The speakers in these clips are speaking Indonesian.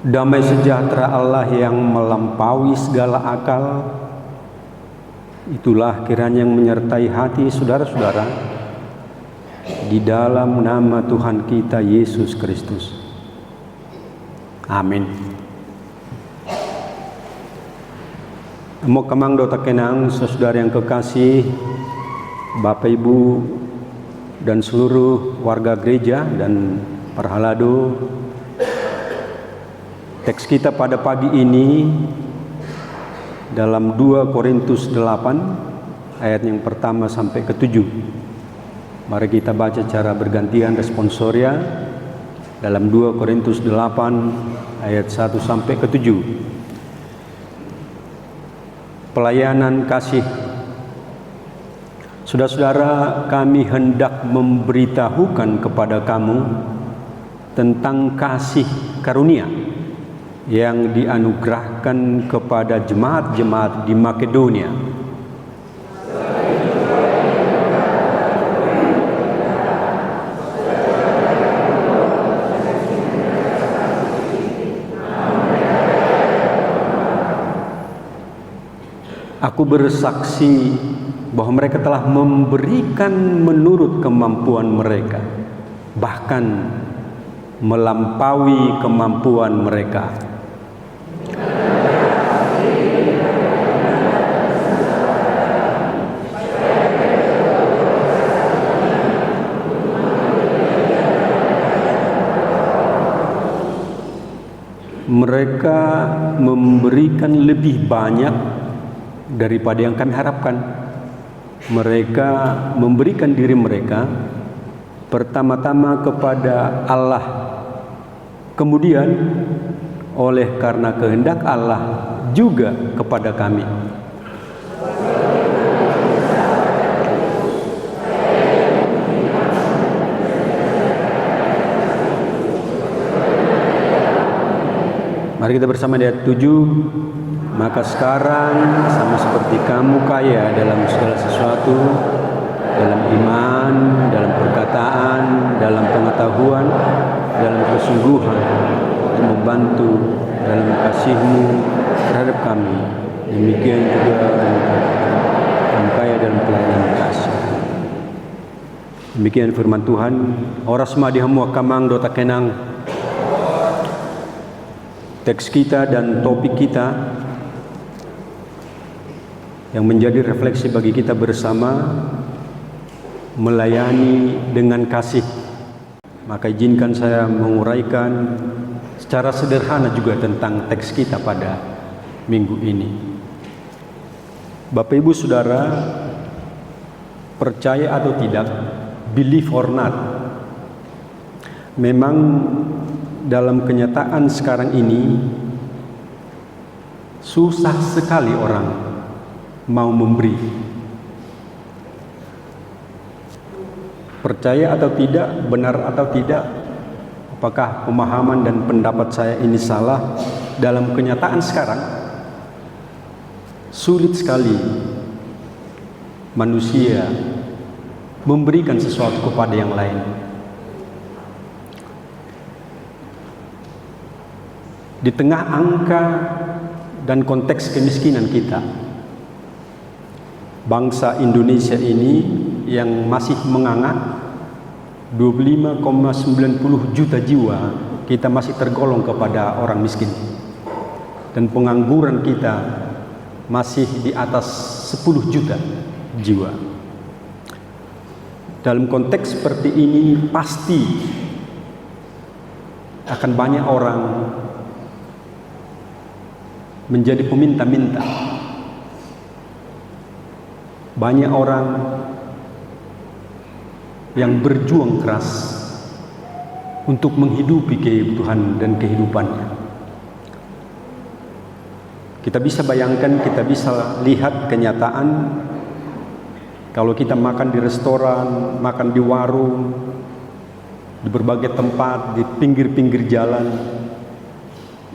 Damai sejahtera Allah yang melampaui segala akal, itulah kiranya yang menyertai hati saudara-saudara di dalam nama Tuhan kita Yesus Kristus. Amin. Amo kamang dota kenang saudara yang kekasih, Bapak Ibu dan seluruh warga gereja dan Parhalado. Teks kita pada pagi ini dalam 2 Korintus 8 ayat yang pertama sampai ke-7. Mari kita baca cara bergantian responsoria dalam 2 Korintus 8 ayat 1 sampai ke-7. Pelayanan kasih. Saudara-saudara, kami hendak memberitahukan kepada kamu tentang kasih karunia yang dianugerahkan kepada jemaat-jemaat di Makedonia. Aku bersaksi bahwa mereka telah memberikan menurut kemampuan mereka, bahkan melampaui kemampuan mereka. Mereka memberikan lebih banyak daripada yang kami harapkan. Mereka memberikan diri mereka pertama-tama kepada Allah, kemudian oleh karena kehendak Allah juga kepada kami. Mari kita bersama di ayat 7. Maka sekarang sama seperti kamu kaya dalam segala sesuatu, dalam iman, dalam perkataan, dalam pengetahuan, dalam kesungguhan, untuk membantu dalam kasihmu terhadap kami, demikian juga kamu kaya dalam pelayanan kasih. Demikian firman Tuhan. Oras madihamu kamang dota kenang. Teks kita dan topik kita yang menjadi refleksi bagi kita bersama, melayani dengan kasih. Maka izinkan saya menguraikan secara sederhana juga tentang teks kita pada minggu ini. Bapak Ibu Saudara, percaya atau tidak, believe or not, memang dalam kenyataan sekarang ini susah sekali orang mau memberi. Percaya atau tidak, benar atau tidak, apakah pemahaman dan pendapat saya ini salah? Dalam kenyataan sekarang sulit sekali manusia memberikan sesuatu kepada yang lain. Di tengah angka dan konteks kemiskinan kita, bangsa Indonesia ini yang masih menganga 25,90 juta jiwa, kita masih tergolong kepada orang miskin, dan pengangguran kita masih di atas 10 juta jiwa. Dalam konteks seperti ini pasti akan banyak orang menjadi peminta-minta. Banyak orang yang berjuang keras untuk menghidupi kebutuhan dan kehidupannya. Kita bisa bayangkan, kita bisa lihat kenyataan kalau kita makan di restoran, makan di warung, di berbagai tempat, di pinggir-pinggir jalan,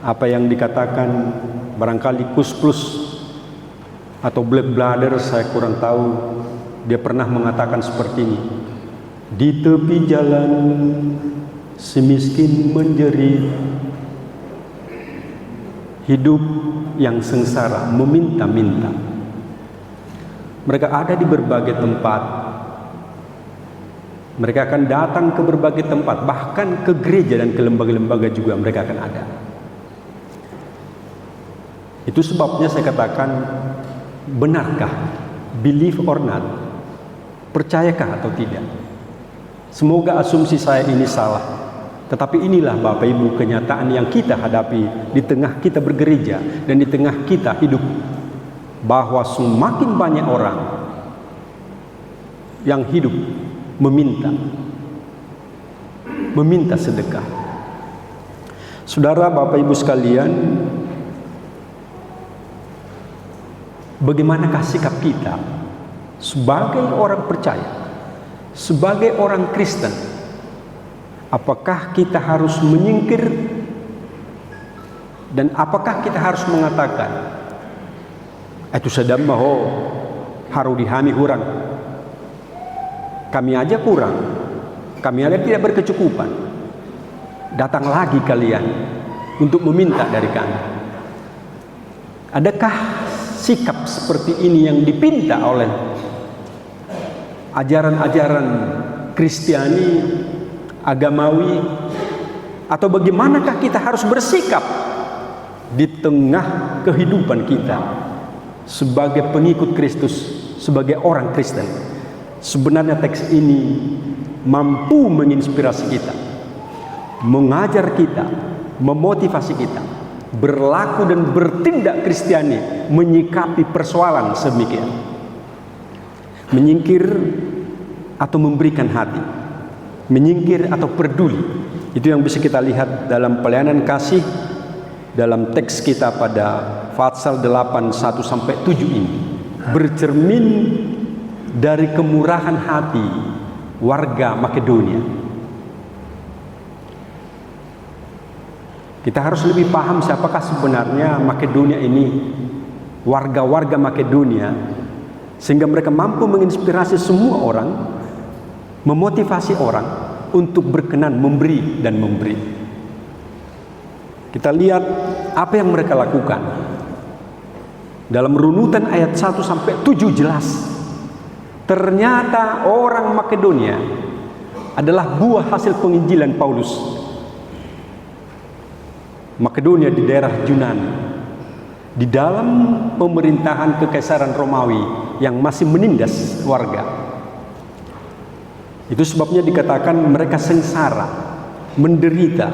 apa yang dikatakan barangkali Kus Plus atau Black Bladder, saya kurang tahu, dia pernah mengatakan seperti ini: di tepi jalan si miskin menjerit, hidup yang sengsara, meminta-minta. Mereka ada di berbagai tempat. Mereka akan datang ke berbagai tempat, bahkan ke gereja dan ke lembaga-lembaga juga mereka akan ada. Itu sebabnya saya katakan, benarkah? Believe or not? Percayakah atau tidak? Semoga asumsi saya ini salah. Tetapi inilah Bapak Ibu kenyataan yang kita hadapi di tengah kita bergereja dan di tengah kita hidup. Bahwa semakin banyak orang yang hidup meminta sedekah. Saudara, Bapak Ibu sekalian, bagaimanakah sikap kita sebagai orang percaya, sebagai orang Kristen? Apakah kita harus menyingkir dan apakah kita harus mengatakan itu sedang maho haru dihami kurang, kami aja kurang, kami aja tidak berkecukupan, datang lagi kalian untuk meminta dari kami? Adakah sikap seperti ini yang dipinta oleh ajaran-ajaran Kristiani, agamawi, atau bagaimanakah kita harus bersikap di tengah kehidupan kita sebagai pengikut Kristus, sebagai orang Kristen? Sebenarnya teks ini mampu menginspirasi kita, mengajar kita, memotivasi kita berlaku dan bertindak Kristiani, menyikapi persoalan sedemikian, menyingkir atau memberikan hati, menyingkir atau peduli. Itu yang bisa kita lihat dalam pelayanan kasih dalam teks kita pada Fatsal 8:1-7 ini, bercermin dari kemurahan hati warga Makedonia. Kita harus lebih paham siapakah sebenarnya Makedonia ini, warga-warga Makedonia, sehingga mereka mampu menginspirasi semua orang, memotivasi orang untuk berkenan memberi dan memberi. Kita lihat apa yang mereka lakukan. Dalam runutan ayat 1-7 jelas. Ternyata orang Makedonia adalah buah hasil penginjilan Paulus. Makedonia di daerah Yunani, di dalam pemerintahan Kekaisaran Romawi yang masih menindas warga. Itu sebabnya dikatakan mereka sengsara, menderita,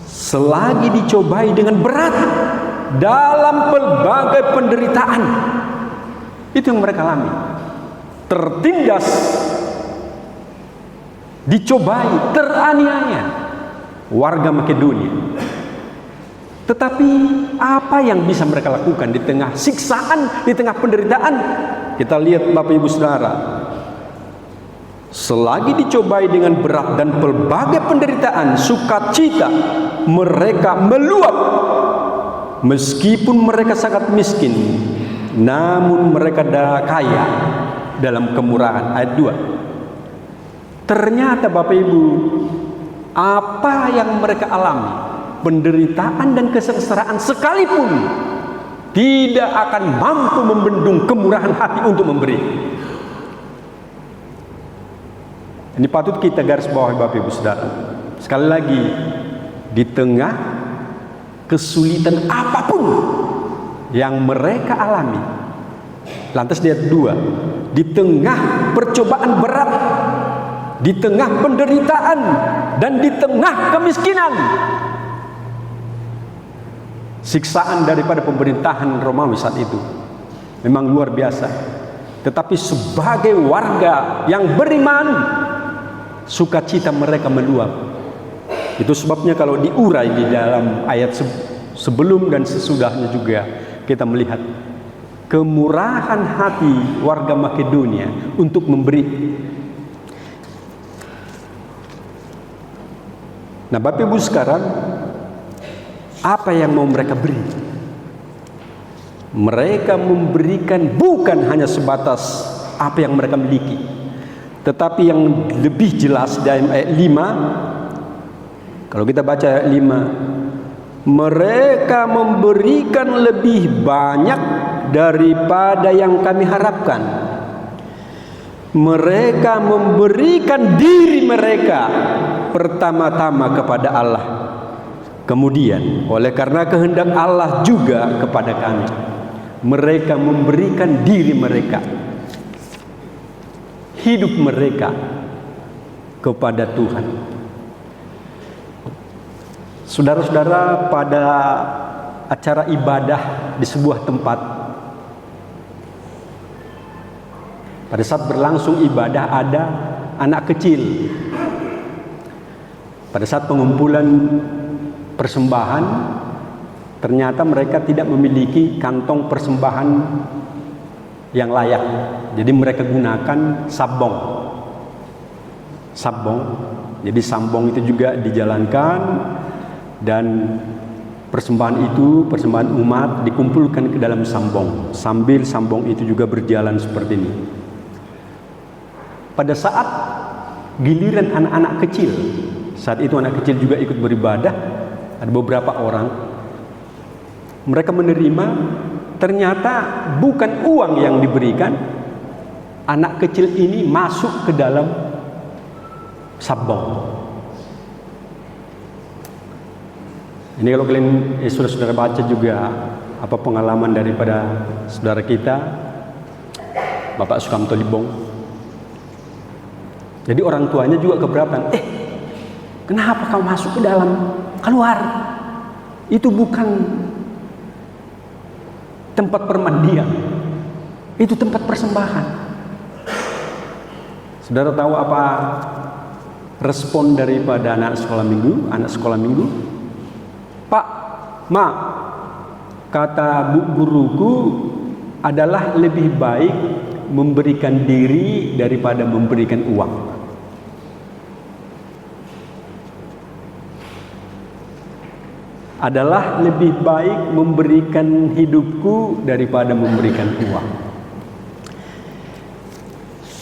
selagi dicobai dengan berat dalam berbagai penderitaan. Itu yang mereka alami, tertindas, dicobai, teraniaya warga Makedonia. Tetapi apa yang bisa mereka lakukan di tengah siksaan, di tengah penderitaan? Kita lihat Bapak Ibu Saudara, selagi dicobai dengan berat dan berbagai penderitaan, sukacita mereka meluap. Meskipun mereka sangat miskin, namun mereka kaya dalam kemurahan. Ayat 2. Ternyata Bapak Ibu, apa yang mereka alami, penderitaan dan kesengsaraan sekalipun, tidak akan mampu membendung kemurahan hati untuk memberi. Ini patut kita garis bawahi Bapak Ibu Saudara. Sekali lagi, di tengah kesulitan apapun yang mereka alami, lantas ayat 2, di tengah percobaan berat, di tengah penderitaan, dan di tengah kemiskinan, siksaan daripada pemerintahan Romawi saat itu memang luar biasa. Tetapi sebagai warga yang beriman, sukacita mereka meluap. Itu sebabnya kalau diurai di dalam ayat sebelum dan sesudahnya juga, kita melihat kemurahan hati warga Makedonia untuk memberi. Nah Bapak Ibu sekarang, apa yang mau mereka beri? Mereka memberikan bukan hanya sebatas apa yang mereka miliki, tetapi yang lebih jelas dalam ayat 5. Kalau kita baca ayat 5, mereka memberikan lebih banyak daripada yang kami harapkan. Mereka memberikan diri mereka pertama-tama kepada Allah, kemudian oleh karena kehendak Allah juga kepada kami. Mereka memberikan diri mereka, hidup mereka kepada Tuhan. Saudara-saudara, pada acara ibadah di sebuah tempat, pada saat berlangsung ibadah, ada anak kecil. Pada saat pengumpulan persembahan, ternyata mereka tidak memiliki kantong persembahan yang layak. Jadi mereka gunakan sabong. Jadi sambong itu juga dijalankan, dan persembahan umat dikumpulkan ke dalam sambong, sambil sambong itu juga berjalan seperti ini. Pada saat giliran anak-anak kecil, saat itu anak kecil juga ikut beribadah, ada beberapa orang, mereka menerima, ternyata bukan uang yang diberikan, anak kecil ini masuk ke dalam sabong. Ini kalau kalian saudara baca juga apa pengalaman daripada saudara kita Bapak Sukamto Libong. Jadi orang tuanya juga keberatan. Kenapa kau masuk ke dalam? Keluar. Itu bukan tempat permandian. Itu tempat persembahan. Saudara tahu apa respon daripada anak sekolah minggu? Pak, Ma, kata bu guruku adalah lebih baik memberikan diri daripada memberikan uang. Adalah lebih baik memberikan hidupku daripada memberikan uang.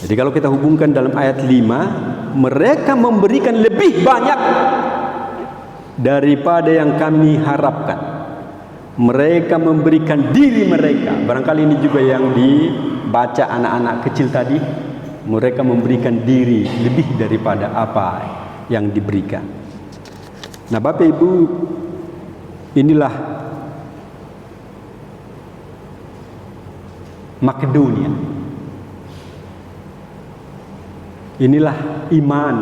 Jadi kalau kita hubungkan dalam ayat 5, mereka memberikan lebih banyak daripada yang kami harapkan. Mereka memberikan diri mereka. Barangkali ini juga yang dibaca anak-anak kecil tadi. Mereka memberikan diri lebih daripada apa yang diberikan. Nah, Bapak Ibu, inilah Makedonia. Inilah iman,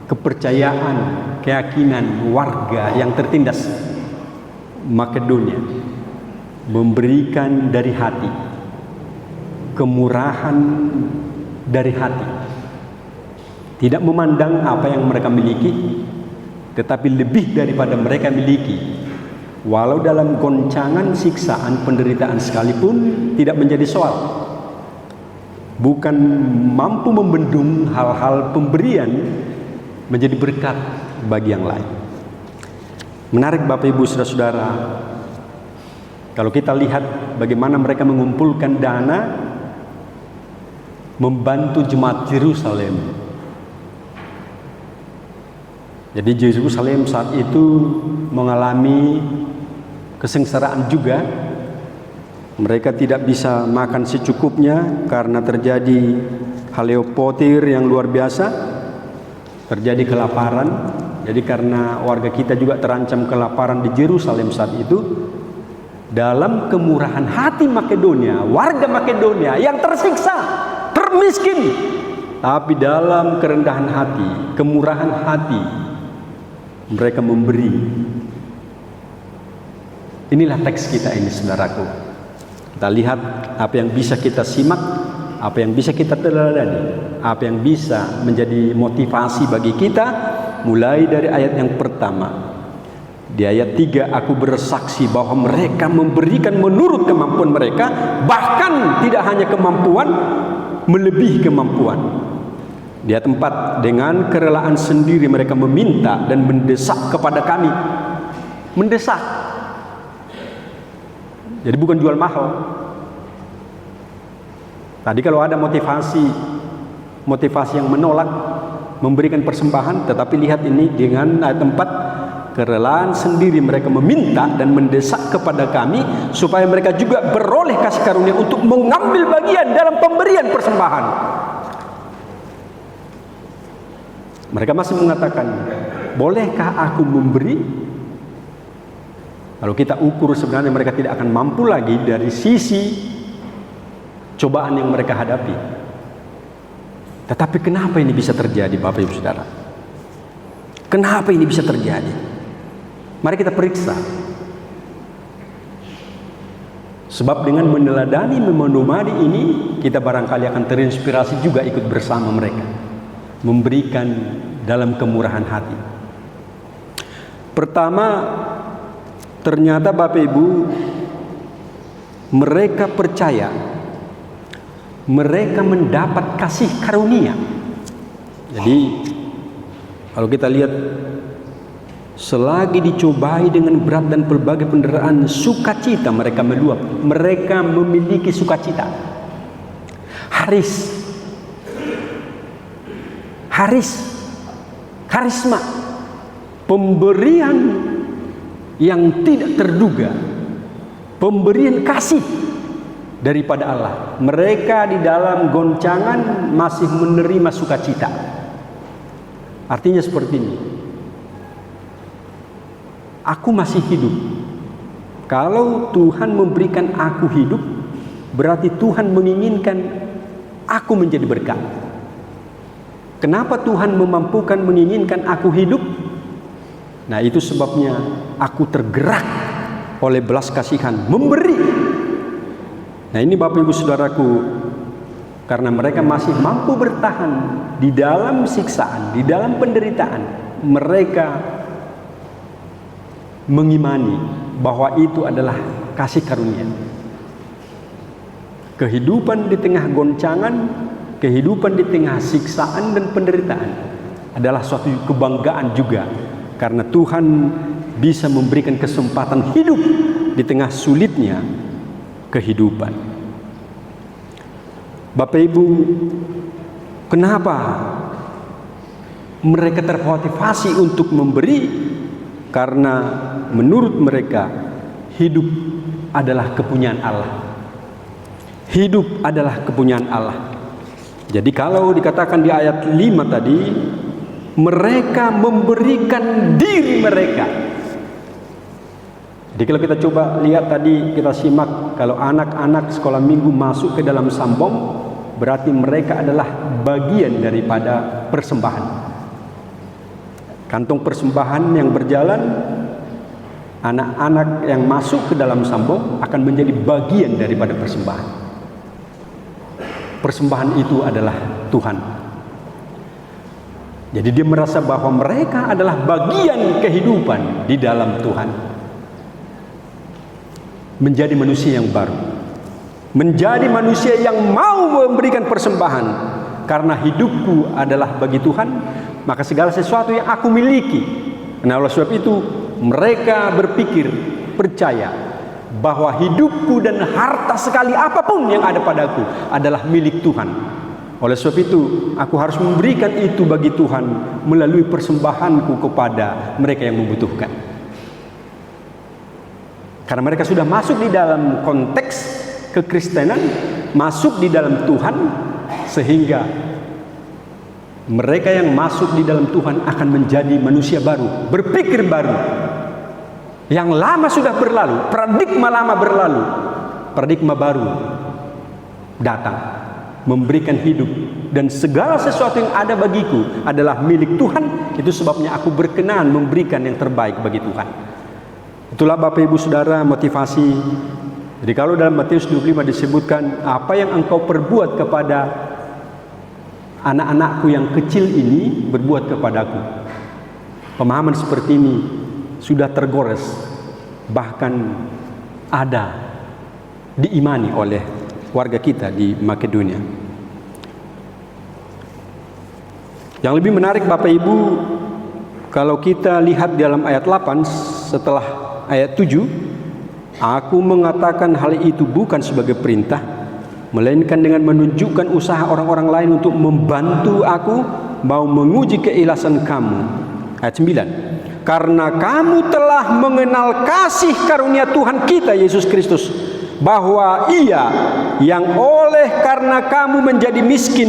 kepercayaan, keyakinan warga yang tertindas Makedonia, memberikan dari hati, kemurahan dari hati, tidak memandang apa yang mereka miliki, tetapi lebih daripada mereka miliki, walau dalam goncangan, siksaan, penderitaan sekalipun tidak menjadi soal. Bukan mampu membendung hal-hal pemberian menjadi berkat bagi yang lain. Menarik Bapak Ibu saudara-saudara, kalau kita lihat bagaimana mereka mengumpulkan dana membantu jemaat Yerusalem. Jadi Yerusalem saat itu mengalami kesengsaraan juga. Mereka tidak bisa makan secukupnya karena terjadi haleopotir yang luar biasa, terjadi kelaparan. Jadi karena warga kita juga terancam kelaparan di Yerusalem saat itu, dalam kemurahan hati Makedonia, warga Makedonia yang tersiksa, termiskin, tapi dalam kerendahan hati, kemurahan hati, mereka memberi. Inilah teks kita ini, saudaraku. Kita lihat apa yang bisa kita simak, apa yang bisa kita teladani, apa yang bisa menjadi motivasi bagi kita, mulai dari ayat yang pertama. Di ayat 3, aku bersaksi bahwa mereka memberikan menurut kemampuan mereka, bahkan tidak hanya kemampuan, melebihi kemampuan. Di ayat 4, dengan kerelaan sendiri mereka meminta dan mendesak kepada kami. Mendesak. Jadi bukan jual mahal. Tadi kalau ada motivasi yang menolak memberikan persembahan, tetapi lihat ini dengan ayat 4, kerelaan sendiri mereka meminta dan mendesak kepada kami supaya mereka juga beroleh kasih karunia untuk mengambil bagian dalam pemberian persembahan. Mereka masih mengatakan, bolehkah aku memberi? Kalau kita ukur, sebenarnya mereka tidak akan mampu lagi dari sisi cobaan yang mereka hadapi. Tetapi kenapa ini bisa terjadi, Bapak Ibu Saudara? Kenapa ini bisa terjadi? Mari kita periksa. Sebab dengan meneladani, memedomani ini, kita barangkali akan terinspirasi juga ikut bersama mereka, memberikan dalam kemurahan hati. Pertama, ternyata Bapak Ibu, mereka percaya, mereka mendapat kasih karunia. Jadi kalau kita lihat, selagi dicobai dengan berat dan pelbagai penderitaan, sukacita mereka meluap. Mereka memiliki sukacita. Karisma, pemberian yang tidak terduga, pemberian kasih daripada Allah. Mereka di dalam goncangan masih menerima sukacita. Artinya seperti ini, aku masih hidup. Kalau Tuhan memberikan aku hidup, berarti Tuhan menginginkan aku menjadi berkat. Kenapa Tuhan memampukan menginginkan aku hidup? Nah, itu sebabnya aku tergerak oleh belas kasihan memberi. Nah, ini Bapak Ibu Saudaraku, karena mereka masih mampu bertahan di dalam siksaan, di dalam penderitaan, mereka mengimani bahwa itu adalah kasih karunia. Kehidupan di tengah goncangan, kehidupan di tengah siksaan dan penderitaan adalah suatu kebanggaan juga, karena Tuhan bisa memberikan kesempatan hidup di tengah sulitnya kehidupan. Bapak Ibu, kenapa mereka termotivasi untuk memberi? Karena menurut mereka hidup adalah kepunyaan Allah. Hidup adalah kepunyaan Allah. Jadi kalau dikatakan di ayat 5 tadi, mereka memberikan diri mereka. Jadi kalau kita coba lihat tadi, kita simak, kalau anak-anak sekolah minggu masuk ke dalam sambong, berarti mereka adalah bagian daripada persembahan. Kantong persembahan yang berjalan, anak-anak yang masuk ke dalam sambong akan menjadi bagian daripada persembahan. Persembahan itu adalah Tuhan. Jadi dia merasa bahwa mereka adalah bagian kehidupan di dalam Tuhan. Menjadi manusia yang baru, menjadi manusia yang mau memberikan persembahan. Karena hidupku adalah bagi Tuhan, maka segala sesuatu yang aku miliki. Nah, oleh sebab itu mereka berpikir, percaya bahwa hidupku dan harta sekali apapun yang ada padaku adalah milik Tuhan. Oleh sebab itu aku harus memberikan itu bagi Tuhan melalui persembahanku kepada mereka yang membutuhkan. Karena mereka sudah masuk di dalam konteks kekristenan, masuk di dalam Tuhan, sehingga mereka yang masuk di dalam Tuhan akan menjadi manusia baru, berpikir baru. Yang lama sudah berlalu, paradigma lama berlalu, paradigma baru datang, memberikan hidup, dan segala sesuatu yang ada bagiku adalah milik Tuhan. Itu sebabnya aku berkenan memberikan yang terbaik bagi Tuhan. Itulah Bapak Ibu Saudara motivasi. Jadi kalau dalam Matius 25 disebutkan, apa yang engkau perbuat kepada anak-anakku yang kecil ini, berbuat kepadaku. Pemahaman seperti ini sudah tergores, bahkan ada diimani oleh warga kita di Makedonia. Yang lebih menarik Bapak Ibu, kalau kita lihat dalam ayat 8 setelah ayat 7, aku mengatakan hal itu bukan sebagai perintah, melainkan dengan menunjukkan usaha orang-orang lain untuk membantu aku mau menguji keikhlasan kamu. Ayat 9, karena kamu telah mengenal kasih karunia Tuhan kita Yesus Kristus, bahwa Ia yang oleh karena kamu menjadi miskin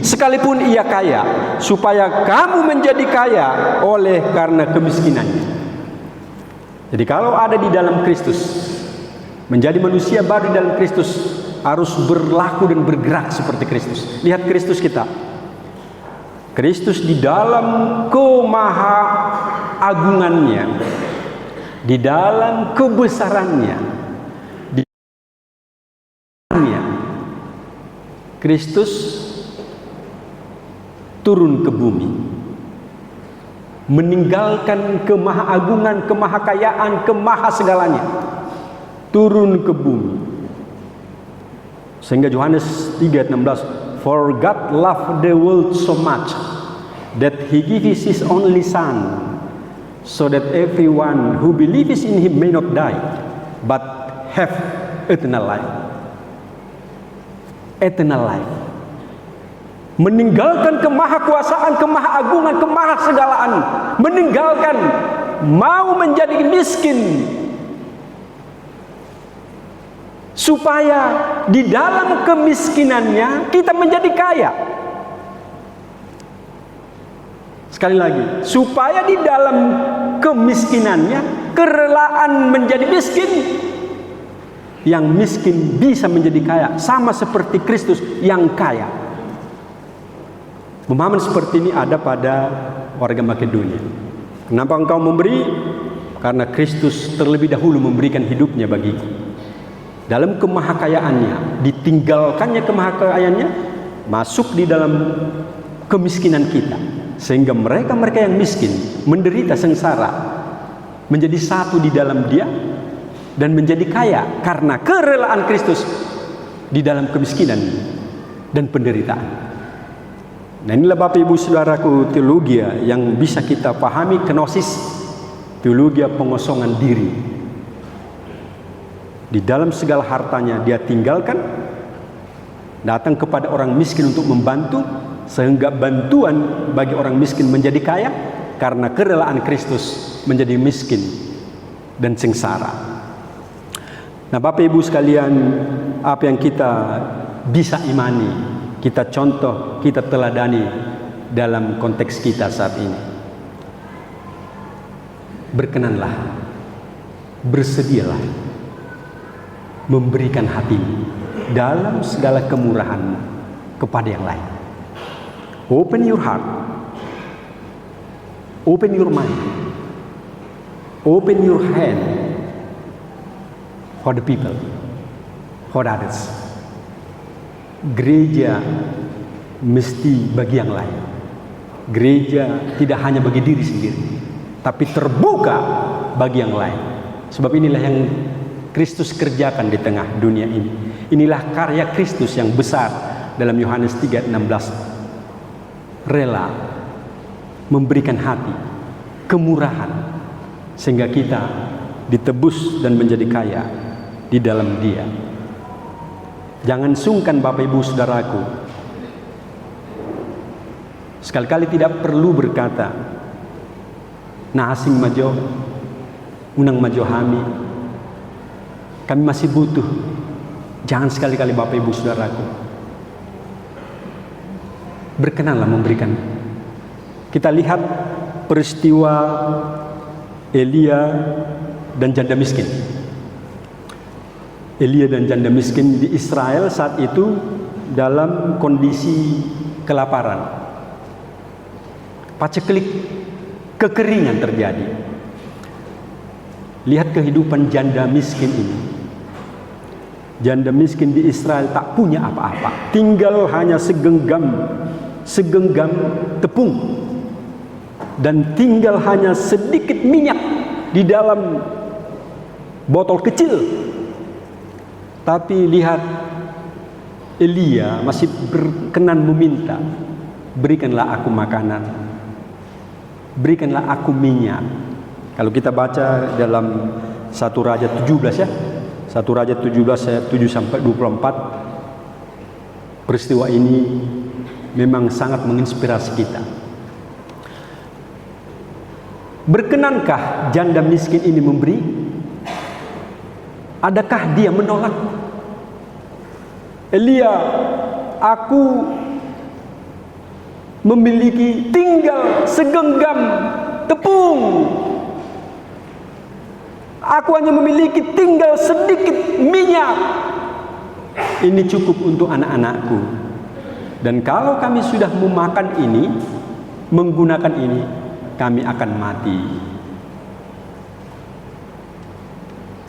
sekalipun Ia kaya, supaya kamu menjadi kaya oleh karena kemiskinannya. Jadi kalau ada di dalam Kristus, menjadi manusia baru di dalam Kristus, harus berlaku dan bergerak seperti Kristus. Lihat Kristus kita. Kristus di dalam kemahaagungannya, di dalam kebesarannya, di dalamnya, Kristus turun ke bumi, meninggalkan kemahaagungan, kemahakayaan, kemahasegalanya, turun ke bumi. Sehingga Yohanes 3:16, for God loved the world so much that He gave His only Son, so that everyone who believes in Him may not die, but have eternal life. Eternal life. Meninggalkan kemahakuasaan, kemahaagungan, kemahasegalaan, meninggalkan, mau menjadi miskin, supaya di dalam kemiskinannya kita menjadi kaya. Sekali lagi, supaya di dalam kemiskinannya, kerelaan menjadi miskin, yang miskin bisa menjadi kaya, sama seperti Kristus yang kaya. Pemahaman seperti ini ada pada warga Makedonia. Kenapa engkau memberi? Karena Kristus terlebih dahulu memberikan hidupnya bagiku. Dalam kemahakayaannya, ditinggalkannya kemahakayaannya, masuk di dalam kemiskinan kita, sehingga mereka-mereka yang miskin menderita sengsara, menjadi satu di dalam Dia dan menjadi kaya karena kerelaan Kristus di dalam kemiskinan dan penderitaan. Nah, inilah Bapak Ibu Saudaraku teologi yang bisa kita pahami, kenosis, teologi pengosongan diri. Di dalam segala hartanya dia tinggalkan, datang kepada orang miskin untuk membantu, sehingga bantuan bagi orang miskin menjadi kaya karena kerelaan Kristus menjadi miskin dan sengsara. Nah, Bapak Ibu sekalian, apa yang kita bisa imani, kita contoh, kita teladani dalam konteks kita saat ini. Berkenanlah, bersedialah memberikan hatimu dalam segala kemurahan kepada yang lain. Open your heart, open your mind, open your hand for the people, for others. Gereja mesti bagi yang lain. Gereja tidak hanya bagi diri sendiri, tapi terbuka bagi yang lain. Sebab inilah yang Kristus kerjakan di tengah dunia ini. Inilah karya Kristus yang besar dalam Yohanes 3:16. Rela memberikan hati, kemurahan, sehingga kita ditebus dan menjadi kaya di dalam Dia. Jangan sungkan Bapak Ibu Saudaraku. Sekali-kali tidak perlu berkata, nah asing majo, unang majo hami, kami masih butuh. Jangan sekali-kali Bapak Ibu Saudaraku. Berkenanlah memberikan. Kita lihat peristiwa Elia dan janda miskin. Elia dan janda miskin di Israel saat itu dalam kondisi kelaparan, paceklik, kekeringan terjadi. Lihat kehidupan janda miskin ini. Janda miskin di Israel tak punya apa-apa, tinggal hanya segenggam tepung, dan tinggal hanya sedikit minyak di dalam botol kecil. Tapi lihat, Elia masih berkenan meminta, berikanlah aku makanan, berikanlah aku minyak. Kalau kita baca dalam 1 Raja 17 ya, 1 Raja 17 ayat 7-24, peristiwa ini memang sangat menginspirasi kita. Berkenankah janda miskin ini memberi? Adakah dia menolak? Elia, aku memiliki tinggal segenggam tepung. Aku hanya memiliki tinggal sedikit minyak. Ini cukup untuk anak-anakku. Dan kalau kami sudah memakan ini, menggunakan ini, kami akan mati.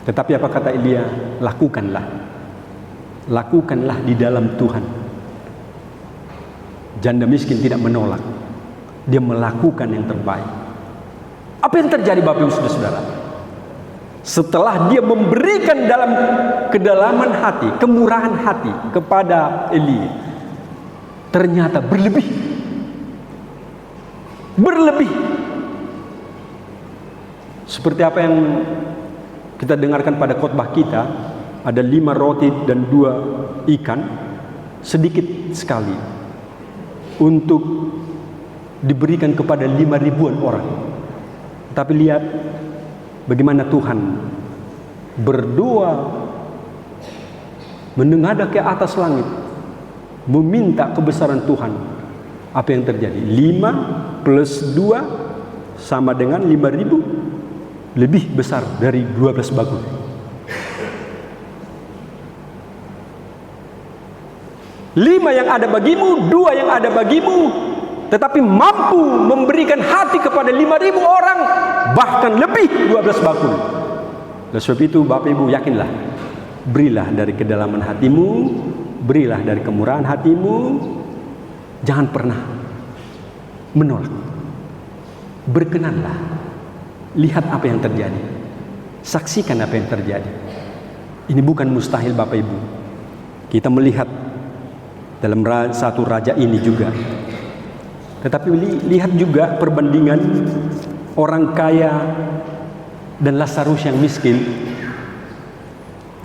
Tetapi apa kata Elia? Lakukanlah. Lakukanlah di dalam Tuhan. Janda miskin tidak menolak. Dia melakukan yang terbaik. Apa yang terjadi Bapak Ibu Saudara-saudara? Setelah dia memberikan dalam kedalaman hati, kemurahan hati kepada Elia, ternyata berlebih. Seperti apa yang kita dengarkan pada khotbah kita, ada 5 roti dan 2 ikan, sedikit sekali untuk diberikan kepada 5.000-an orang. Tapi lihat bagaimana Tuhan berdoa, menengadah ke atas langit, meminta kebesaran Tuhan. Apa yang terjadi? 5 plus 2 sama dengan 5.000, lebih besar dari 12 bakul. 5 yang ada bagimu, 2 yang ada bagimu, tetapi mampu memberikan hati kepada 5.000 orang, bahkan lebih 12 bakul. Oleh sebab itu Bapak Ibu yakinlah, berilah dari kedalaman hatimu, berilah dari kemurahan hatimu, jangan pernah menolak. Berkenanlah, lihat apa yang terjadi, saksikan apa yang terjadi. Ini bukan mustahil Bapak Ibu. Kita melihat dalam satu raja ini juga. Tetapi lihat juga perbandingan orang kaya dan Lazarus yang miskin.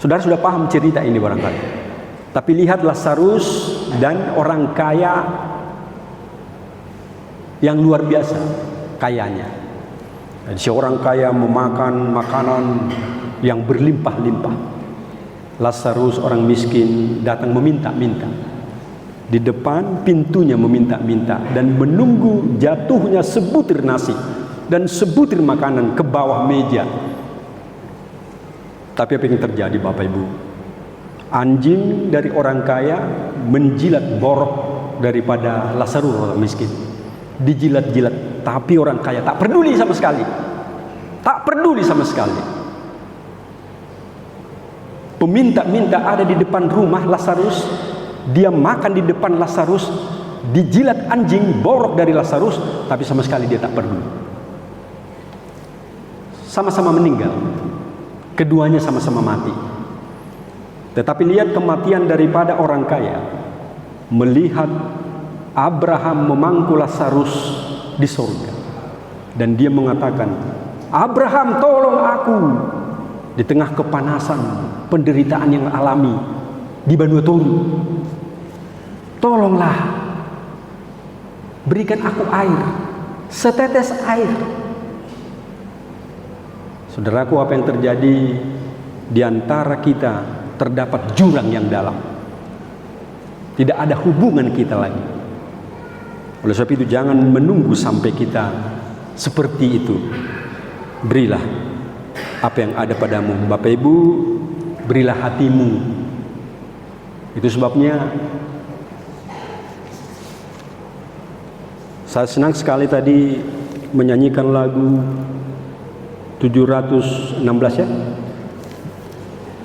Saudara sudah paham cerita ini barangkali. Tapi lihat Lazarus dan orang kaya yang luar biasa kayanya. Dan seorang kaya memakan makanan yang berlimpah-limpah. Lazarus orang miskin datang meminta-minta. Di depan pintunya meminta-minta dan menunggu jatuhnya sebutir nasi dan sebutir makanan ke bawah meja. Tapi apa yang terjadi Bapak Ibu? Anjing dari orang kaya menjilat borok daripada Lazarus orang miskin. Dijilat-jilat, tapi orang kaya tak peduli sama sekali. Tak peduli sama sekali. Peminta-minta ada di depan rumah Lazarus. Dia makan di depan Lazarus, dijilat anjing borok dari Lazarus, tapi sama sekali dia tak peduli. Sama-sama meninggal. Keduanya sama-sama mati. Tetapi lihat kematian daripada orang kaya. Melihat Abraham memangku Lazarus di surga. Dan dia mengatakan, Abraham tolong aku. Di tengah kepanasan, penderitaan yang alami di Vanuatu. Tolonglah, berikan aku air, setetes air. Saudaraku, apa yang terjadi di antara kita terdapat jurang yang dalam. Tidak ada hubungan kita lagi. Oleh sebab itu jangan menunggu sampai kita seperti itu. Berilah apa yang ada padamu. Bapak Ibu, berilah hatimu. Itu sebabnya saya senang sekali tadi menyanyikan lagu 716 ya.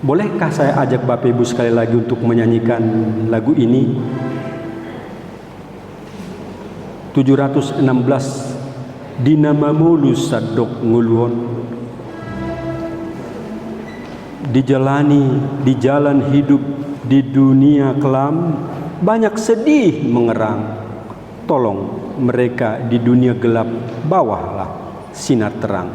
Bolehkah saya ajak Bapak Ibu sekali lagi untuk menyanyikan lagu ini? 716 Dinamamu lusadok nguluhon, dijalani di jalan hidup di dunia kelam, banyak sedih mengerang. Tolong mereka di dunia gelap, bawalah sinar terang.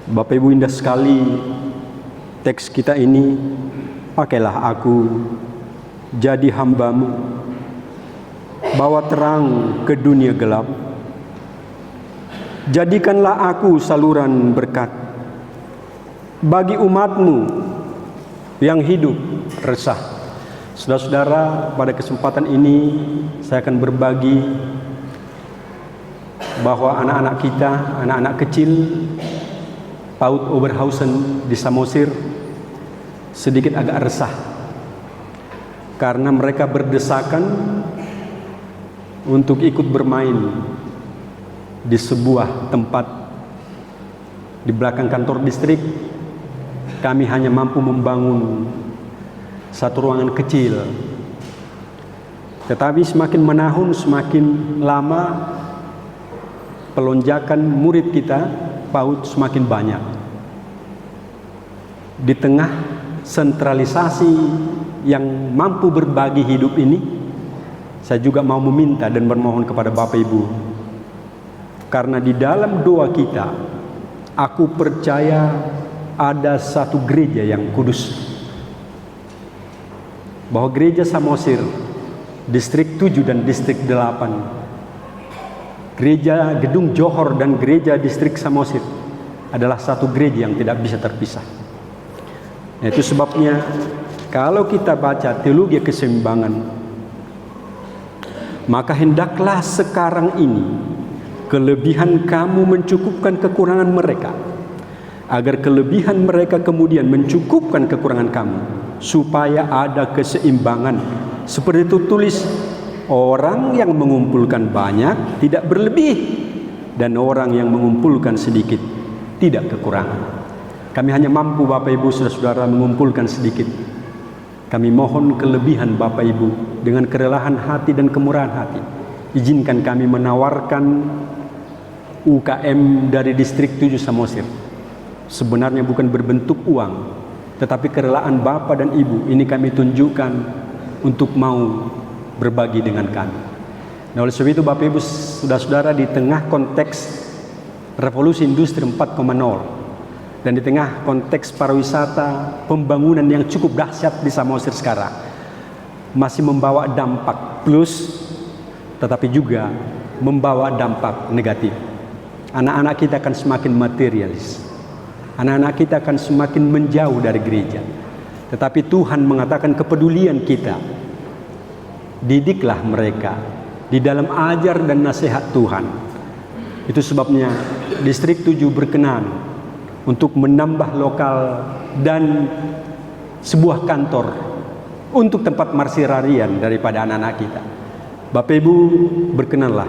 Bapak Ibu, indah sekali teks kita ini. Pakailah aku jadi hamba-Mu, bawa terang ke dunia gelap. Jadikanlah aku saluran berkat bagi umat-Mu yang hidup resah. Saudara-saudara, pada kesempatan ini saya akan berbagi bahwa anak-anak kita, anak-anak kecil PAUD Oberhausen di Samosir sedikit agak resah karena mereka berdesakan untuk ikut bermain di sebuah tempat di belakang kantor distrik. Kami hanya mampu membangun satu ruangan kecil, tetapi semakin menahun semakin lama pelonjakan murid kita PAUD semakin banyak. Di tengah sentralisasi yang mampu berbagi hidup ini, saya juga mau meminta dan bermohon kepada Bapak Ibu, karena di dalam doa kita, aku percaya ada satu gereja yang kudus, bahwa gereja Samosir distrik 7 dan distrik 8, gereja Gedung Johor dan gereja distrik Samosir adalah satu gereja yang tidak bisa terpisah. Itu sebabnya kalau kita baca teologi keseimbangan, maka hendaklah sekarang ini kelebihan kamu mencukupkan kekurangan mereka, agar kelebihan mereka kemudian mencukupkan kekurangan kamu, supaya ada keseimbangan. Seperti itu tulis, orang yang mengumpulkan banyak tidak berlebih, dan orang yang mengumpulkan sedikit tidak kekurangan. Kami hanya mampu, Bapak Ibu, saudara-saudara, mengumpulkan sedikit. Kami mohon kelebihan Bapak Ibu dengan kerelahan hati dan kemurahan hati. Izinkan kami menawarkan UKM dari distrik 7 Samosir. Sebenarnya bukan berbentuk uang, tetapi kerelaan Bapak dan Ibu ini kami tunjukkan untuk mau berbagi dengan kami. Nah, oleh sebab itu Bapak Ibu, saudara-saudara, di tengah konteks revolusi industri 4.0 dan di tengah konteks pariwisata, pembangunan yang cukup dahsyat di Samosir sekarang masih membawa dampak plus, tetapi juga membawa dampak negatif. Anak-anak kita akan semakin materialis, anak-anak kita akan semakin menjauh dari gereja. Tetapi Tuhan mengatakan kepedulian kita, didiklah mereka di dalam ajar dan nasihat Tuhan. Itu sebabnya distrik 7 berkenan untuk menambah lokal dan sebuah kantor untuk tempat marsirarian daripada anak-anak kita. Bapak Ibu, berkenanlah,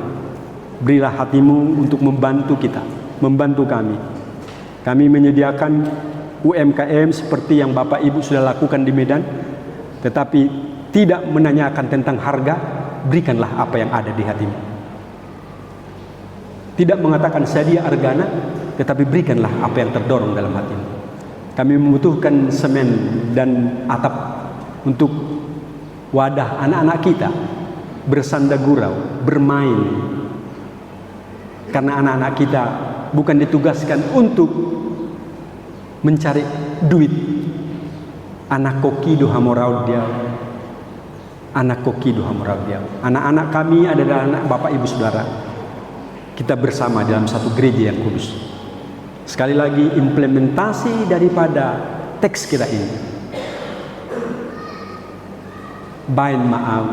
berilah hatimu untuk membantu kita, membantu kami. Kami menyediakan UMKM seperti yang Bapak Ibu sudah lakukan di Medan, tetapi tidak menanyakan tentang harga. Berikanlah apa yang ada di hatimu. Tidak mengatakan sedia argana, tetapi berikanlah apa yang terdorong dalam hatimu. Kami membutuhkan semen dan atap untuk wadah anak-anak kita bersanda gurau, bermain. Karena anak-anak kita bukan ditugaskan untuk mencari duit. Anak koki doha morau dia, anak koki doha morau dia. Anak-anak kami adalah anak Bapak Ibu Saudara. Kita bersama dalam satu gereja yang kudus. Sekali lagi, implementasi daripada teks kita ini. Bain ma'au,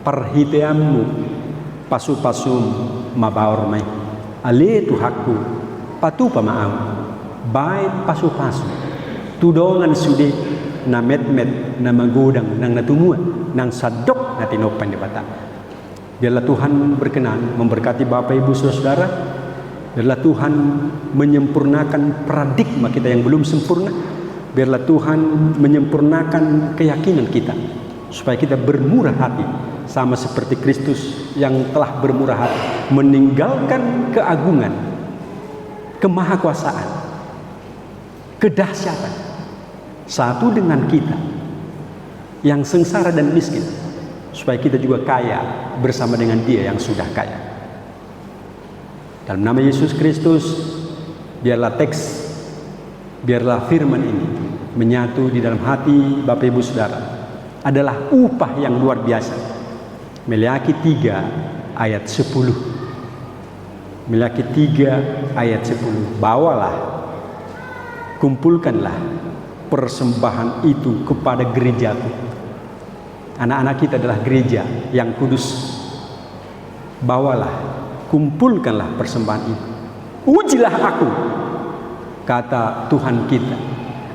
perhiteammu, pasu-pasum mabaur mai. Ale tuhaku, patu pama'au, bain pasu-pasu. Tudongan sude na met-met na magudang nang natumua, nang sadok na tinopan di bata. Biarlah Tuhan berkenan memberkati Bapak Ibu Saudara. Biarlah Tuhan menyempurnakan paradigma kita yang belum sempurna. Biarlah Tuhan menyempurnakan keyakinan kita, supaya kita bermurah hati sama seperti Kristus yang telah bermurah hati, meninggalkan keagungan, kemahakuasaan, kedahsyatan, satu dengan kita yang sengsara dan miskin, supaya kita juga kaya bersama dengan Dia yang sudah kaya. Dalam nama Yesus Kristus, biarlah teks Biarlah firman ini menyatu di dalam hati Bapak Ibu Saudara, adalah upah yang luar biasa. Meleakhi 3 ayat 10. Meleakhi 3 ayat 10. Bawalah, kumpulkanlah persembahan itu kepada gerejaku. Anak-anak kita adalah gereja yang kudus. Bawalah, kumpulkanlah persembahan itu. Ujilah aku, kata Tuhan kita.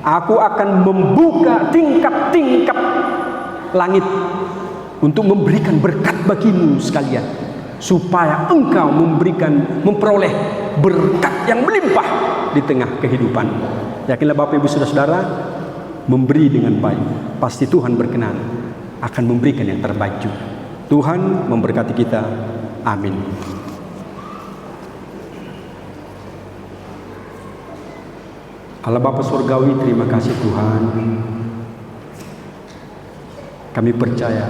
Aku akan membuka tingkap-tingkap langit untuk memberikan berkat bagimu sekalian, supaya engkau memperoleh berkat yang melimpah di tengah kehidupan. Yakinlah Bapak Ibu Saudara, memberi dengan baik, pasti Tuhan berkenan akan memberikan yang terbaik juga. Tuhan memberkati kita. Amin. Allah Bapa Surgawi, terima kasih Tuhan. Kami percaya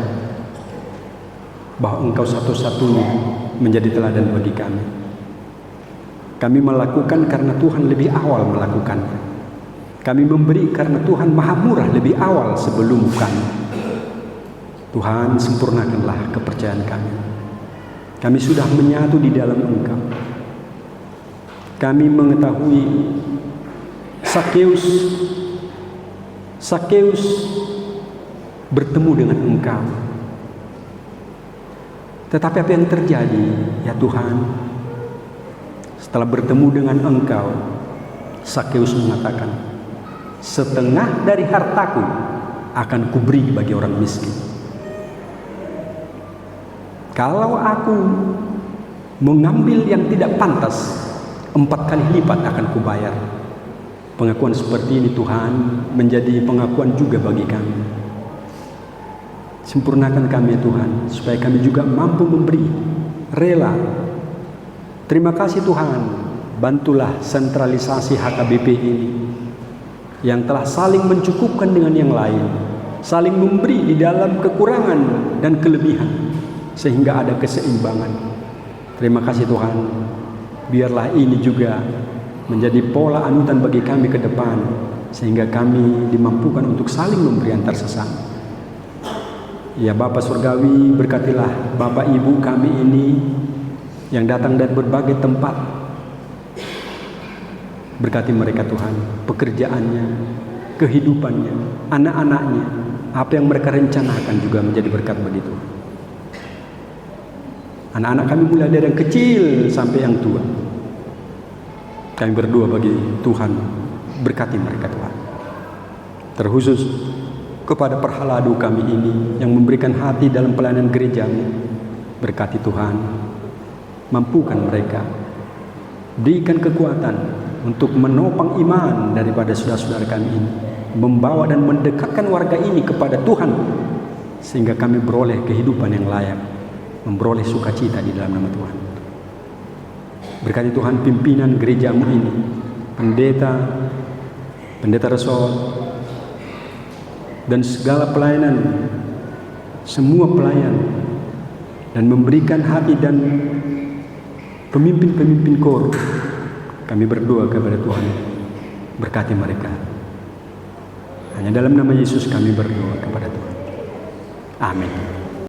bahwa Engkau satu-satunya menjadi teladan bagi kami. Kami melakukan karena Tuhan lebih awal melakukannya. Kami memberi karena Tuhan Maha Murah lebih awal sebelum kami. Tuhan, sempurnakanlah kepercayaan kami. Kami sudah menyatu di dalam Engkau. Kami mengetahui Sakeus bertemu dengan Engkau. Tetapi apa yang terjadi, ya Tuhan? Setelah bertemu dengan Engkau, Sakeus mengatakan, setengah dari hartaku akan kuberi bagi orang miskin. Kalau aku mengambil yang tidak pantas, 4 kali lipat akan kubayar. Pengakuan seperti ini Tuhan menjadi pengakuan juga bagi kami. Sempurnakan kami ya Tuhan, supaya kami juga mampu memberi, rela. Terima kasih Tuhan, bantulah sentralisasi HKBP ini yang telah saling mencukupkan dengan yang lain, saling memberi di dalam kekurangan dan kelebihan, sehingga ada keseimbangan. Terima kasih Tuhan, biarlah ini juga menjadi pola anutan bagi kami ke depan, sehingga kami dimampukan untuk saling memberi antar sesama. Ya Bapa Surgawi, berkatilah Bapak Ibu kami ini yang datang dari berbagai tempat. Berkati mereka Tuhan, pekerjaannya, kehidupannya, anak-anaknya, apa yang mereka rencanakan juga menjadi berkat bagi Tuhan. Anak-anak kami mulai dari yang kecil sampai yang tua. Kami berdoa bagi Tuhan, berkati mereka Tuhan. Terkhusus kepada perhaladu kami ini yang memberikan hati dalam pelayanan gereja-Mu. Berkati Tuhan, mampukan mereka, berikan kekuatan untuk menopang iman daripada saudara-saudara kami ini, membawa dan mendekatkan warga ini kepada Tuhan, sehingga kami beroleh kehidupan yang layak, memperoleh sukacita di dalam nama Tuhan. Berkati Tuhan pimpinan gereja-Mu ini, pendeta resort, dan segala pelayanan, semua pelayan, dan memberikan hati dan pemimpin-pemimpin kor. Kami berdoa kepada Tuhan, berkati mereka. Hanya dalam nama Yesus kami berdoa kepada Tuhan. Amin.